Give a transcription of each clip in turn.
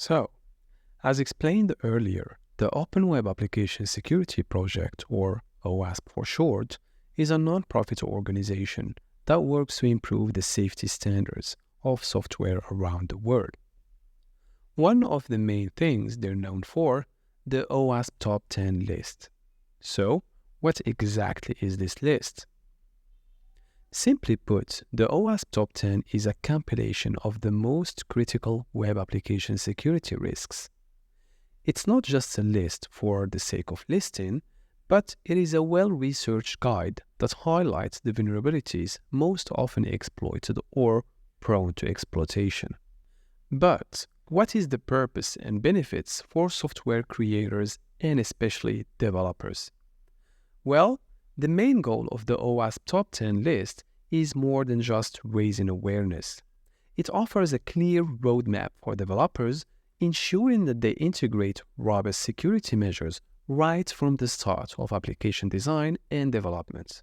So, as explained earlier, the Open Web Application Security Project, or OWASP for short, is a non-profit organization that works to improve the safety standards of software around the world. One of the main things they're known for, the OWASP Top 10 list. So, what exactly is this list? Simply put, the OWASP Top 10 is a compilation of the most critical web application security risks. It's not just a list for the sake of listing, but it is a well-researched guide that highlights the vulnerabilities most often exploited or prone to exploitation. But what is the purpose and benefits for software creators and especially developers? Well, the main goal of the OWASP Top 10 list is more than just raising awareness. It offers a clear roadmap for developers, ensuring that they integrate robust security measures right from the start of application design and development.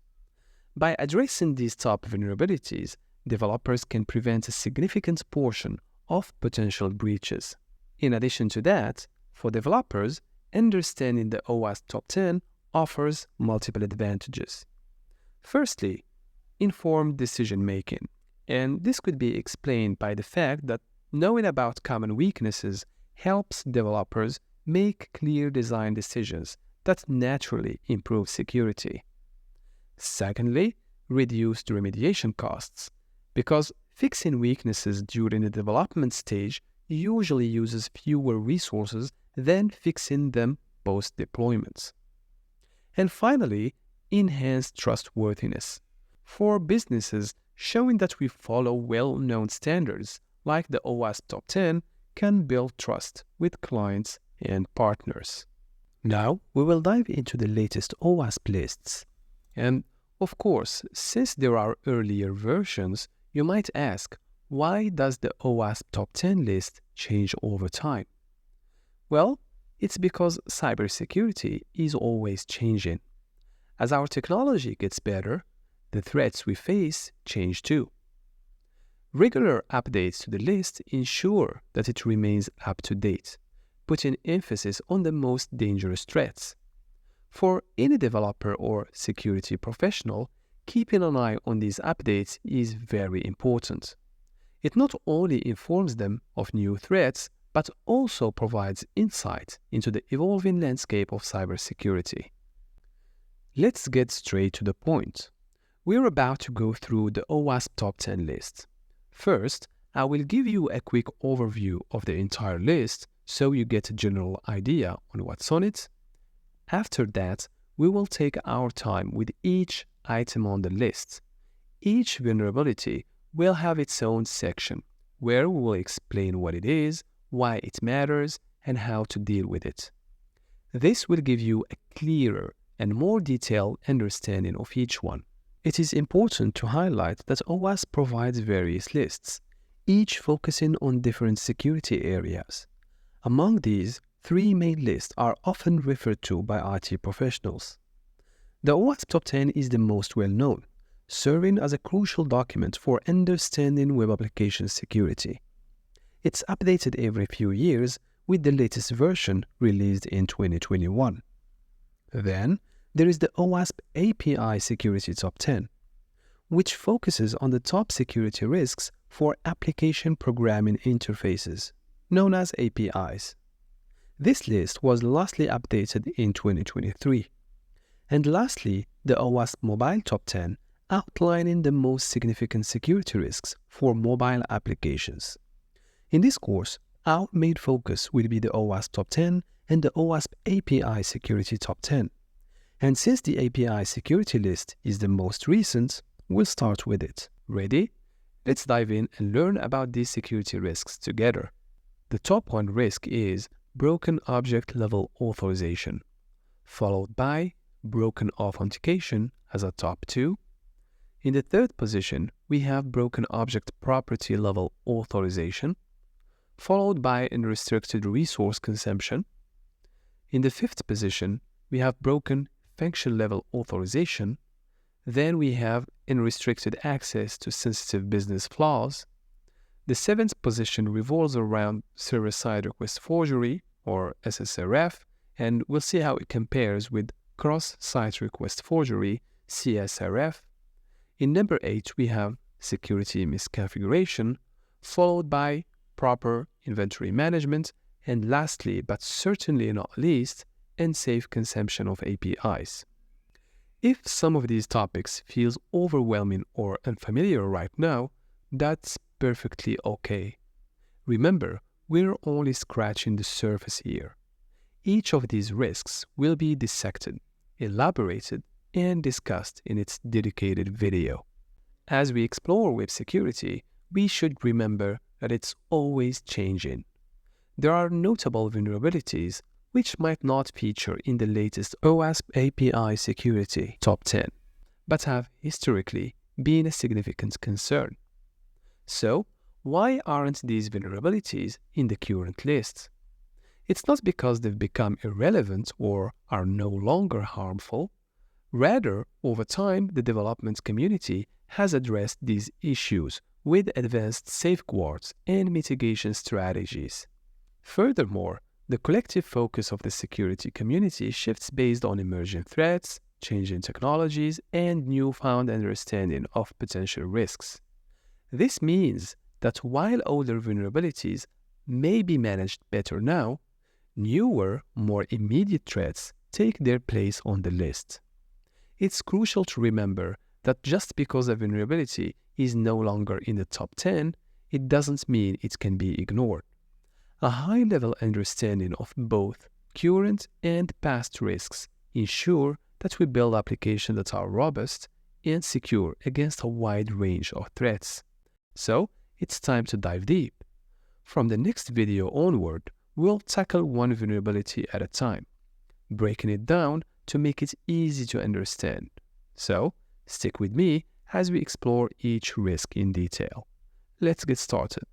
By addressing these top vulnerabilities, developers can prevent a significant portion of potential breaches. In addition to that, for developers, understanding the OWASP Top 10 offers multiple advantages. Firstly, informed decision-making, and this could be explained by the fact that knowing about common weaknesses helps developers make clear design decisions that naturally improve security. Secondly, reduced remediation costs, because fixing weaknesses during the development stage usually uses fewer resources than fixing them post-deployment. And finally, enhanced trustworthiness. For businesses, showing that we follow well-known standards like the OWASP Top 10 can build trust with clients and partners. Now, we will dive into the latest OWASP lists. And of course, since there are earlier versions, you might ask, why does the OWASP Top 10 list change over time? Well, it's because cybersecurity is always changing. As our technology gets better, the threats we face change too. Regular updates to the list ensure that it remains up to date, putting emphasis on the most dangerous threats. For any developer or security professional, keeping an eye on these updates is very important. It not only informs them of new threats, but also provides insight into the evolving landscape of cybersecurity. Let's get straight to the point. We're about to go through the OWASP Top 10 list. First, I will give you a quick overview of the entire list so you get a general idea on what's on it. After that, we will take our time with each item on the list. Each vulnerability will have its own section where we will explain what it is, why it matters, and how to deal with it. This will give you a clearer and more detailed understanding of each one. It is important to highlight that OWASP provides various lists, each focusing on different security areas. Among these, 3 main lists are often referred to by IT professionals. The OWASP Top 10 is the most well-known, serving as a crucial document for understanding web application security. It's updated every few years, with the latest version released in 2021. Then, there is the OWASP API Security Top 10, which focuses on the top security risks for application programming interfaces, known as APIs. This list was lastly updated in 2023. And lastly, the OWASP Mobile Top 10, outlining the most significant security risks for mobile applications. In this course, our main focus will be the OWASP Top 10 and the OWASP API Security Top 10. And since the API security list is the most recent, we'll start with it. Ready? Let's dive in and learn about these security risks together. The top 1 risk is broken object level authorization, followed by broken authentication as a top 2. In the 3rd position, we have broken object property level authorization, followed by unrestricted resource consumption. In the 5th position, we have broken function level authorization. Then we have unrestricted access to sensitive business flaws. The seventh position revolves around server-side request forgery, or SSRF, and we'll see how it compares with cross-site request forgery, CSRF. In number 8, we have security misconfiguration, followed by proper inventory management, and lastly, but certainly not least, unsafe consumption of APIs. If some of these topics feels overwhelming or unfamiliar right now, that's perfectly okay. Remember, we're only scratching the surface here. Each of these risks will be dissected, elaborated, and discussed in its dedicated video. As we explore web security, we should remember that it's always changing. There are notable vulnerabilities which might not feature in the latest OWASP API security top 10, but have historically been a significant concern. So, why aren't these vulnerabilities in the current list? It's not because they've become irrelevant or are no longer harmful. Rather, over time, the development community has addressed these issues with advanced safeguards and mitigation strategies. Furthermore, the collective focus of the security community shifts based on emerging threats, changing technologies, and newfound understanding of potential risks. This means that while older vulnerabilities may be managed better now, newer, more immediate threats take their place on the list. It's crucial to remember that just because a vulnerability is no longer in the top 10, it doesn't mean it can be ignored. A high-level understanding of both current and past risks ensure that we build applications that are robust and secure against a wide range of threats. So, it's time to dive deep. From the next video onward, we'll tackle one vulnerability at a time, breaking it down to make it easy to understand. So, stick with me as we explore each risk in detail. Let's get started.